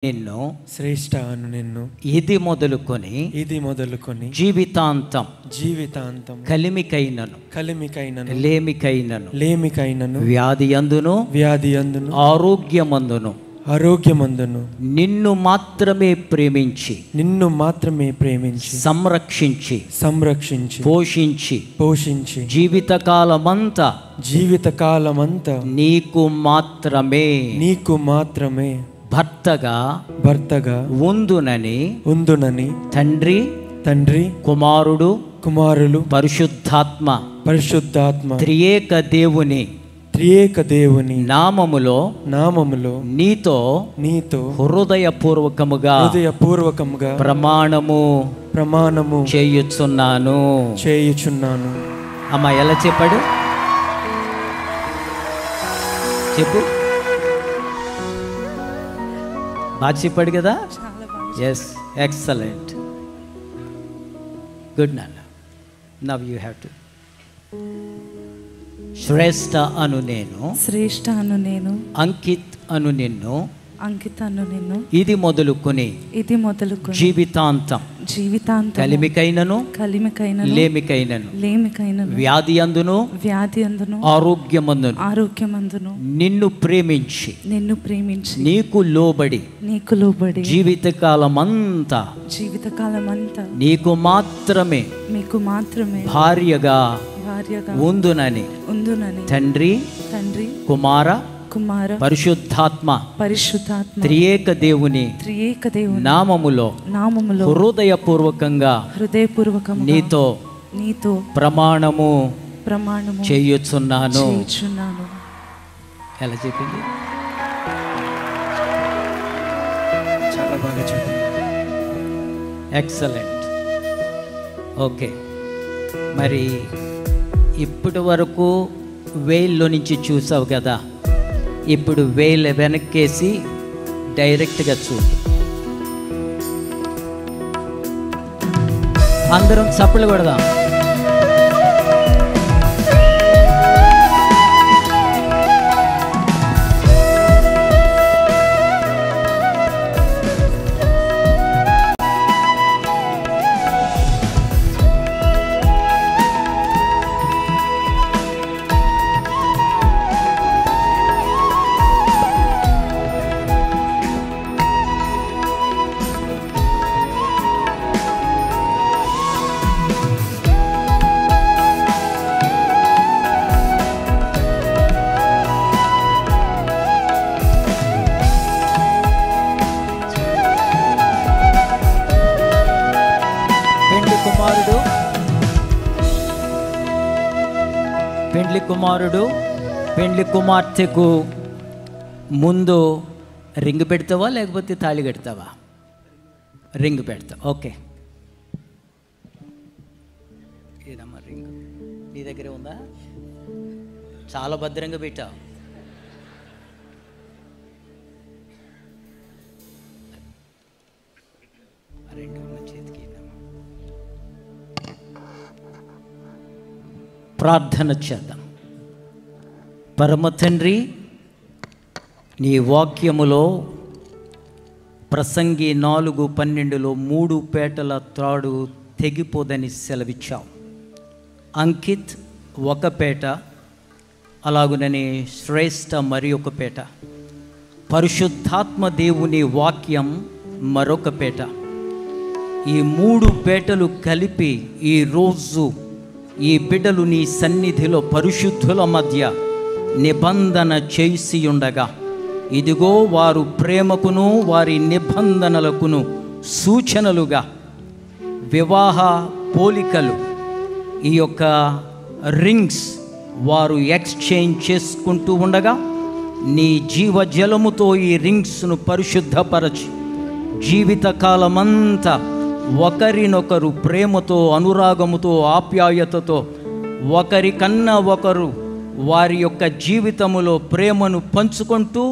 నిన్ను శ్రేష్ఠ అను నిన్ను ఇది మొదలుకొని జీవితాంతం కలిమికైనను లేమికైనను వ్యాధి అందును ఆరోగ్యమందును నిన్ను మాత్రమే ప్రేమించి సంరక్షించి పోషించి జీవితకాలమంతా నీకు మాత్రమే భర్తగా ఉందునని తండ్రి కుమారులు పరిశుద్ధాత్మ త్రియేక దేవుని నామములో నీతో హృదయపూర్వకముగా ప్రమాణము చేయుచున్నాను. అమ్మా ఎలా చెప్పాడు? చెప్పు. బాగా చెప్పాడు కదా? Yes, excellent, good. నాన్న now you have to. Shreshtha అను నేను అంకిత్ అను నిన్ను ఇది మొదలుకొని జీవితాంతం కలిమికైనను లేమికైనను వ్యాధి అందును ఆరోగ్యమందును నిన్ను ప్రేమించి నీకు లోబడి జీవితకాలమంతా నీకు మాత్రమే భార్యగా ఉందునని తండ్రి కుమార పరిశుద్ధాత్మ త్రియేక దేవుని నామములో హృదయపూర్వకంగా నీతో ప్రమాణము చేయుచున్నాను. ఎలా చెప్పింది? చాలా బాగా చెప్పింది. ఎక్సలెంట్. ఓకే, మరి ఇప్పటి వరకు వేల్లో నుంచి చూసావు కదా, ఇప్పుడు వేలు వెనక్కేసి డైరెక్ట్గా చూడు. అందరం చప్పట్లు కొడదాం. పెండ్లి కుమార్తెకు ముందు రింగ్ పెడతావా లేకపోతే తాళి కడతావా? రింగ్ పెడతావు. ఓకే, ఏదమ్మా రింగ్ నీ దగ్గరే ఉందా? చాలా భద్రంగా పెట్టావు. రెండు ఉన్న చేతికి ప్రార్థన చేద్దాం. పరమ తండ్రి, నీ వాక్యములో ప్రసంగి 4:12 3 పేటల త్రాడు తెగిపోదని సెలవిచ్చావు. అంకిత్ ఒక పేట, అలాగునని శ్రేష్ఠ మరి ఒక పేట, పరిశుద్ధాత్మ దేవుని వాక్యం మరొక పేట. ఈ 3 పేటలు కలిపి ఈరోజు ఈ బిడ్డలు నీ సన్నిధిలో పరిశుద్ధుల మధ్య నిబంధన చేసి ఉండగా, ఇదిగో వారు ప్రేమకును వారి నిబంధనలకును సూచనలుగా వివాహ పోలికలు, ఈ యొక్క రింగ్స్ వారు ఎక్స్చేంజ్ చేసుకుంటూ ఉండగా, నీ జీవజలముతో ఈ రింగ్స్ను పరిశుద్ధపరచి జీవితకాలమంతా ఒకరినొకరు ప్రేమతో, అనురాగముతో, ఆప్యాయతతో ఒకరికన్నా ఒకరు వారి యొక్క జీవితములో ప్రేమను పంచుకుంటూ,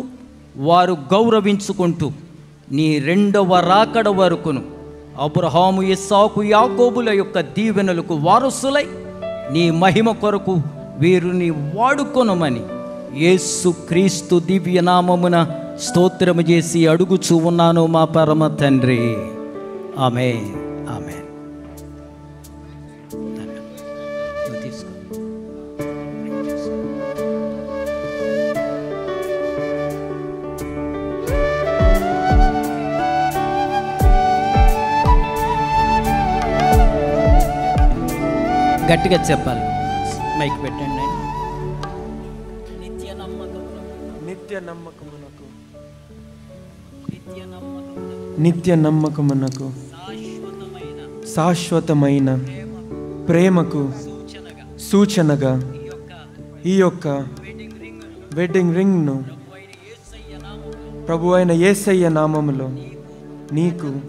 వారు గౌరవించుకుంటూ నీ 2వ రాకడ వరకును అబ్రహాము, ఇస్సాకు, యాకోబుల యొక్క దీవెనలకు వారసులై నీ మహిమ కొరకు వీరిని వాడుకొనమని యేసు క్రీస్తు దివ్య నామమున స్తోత్రము చేసి అడుగుచూ ఉన్నాను మా పరమ తండ్రి. ఆమేన్. ఆమేన్. తీసుకో. గట్టిగా చెప్పాలి. మైక్ పెట్టండి. నిత్య నమ్మకమునకు శాశ్వతమైన ప్రేమకు సూచనగా ఈ యొక్క వెడ్డింగ్ రింగ్ను ప్రభు అయిన యేసయ్య నామములో నీకు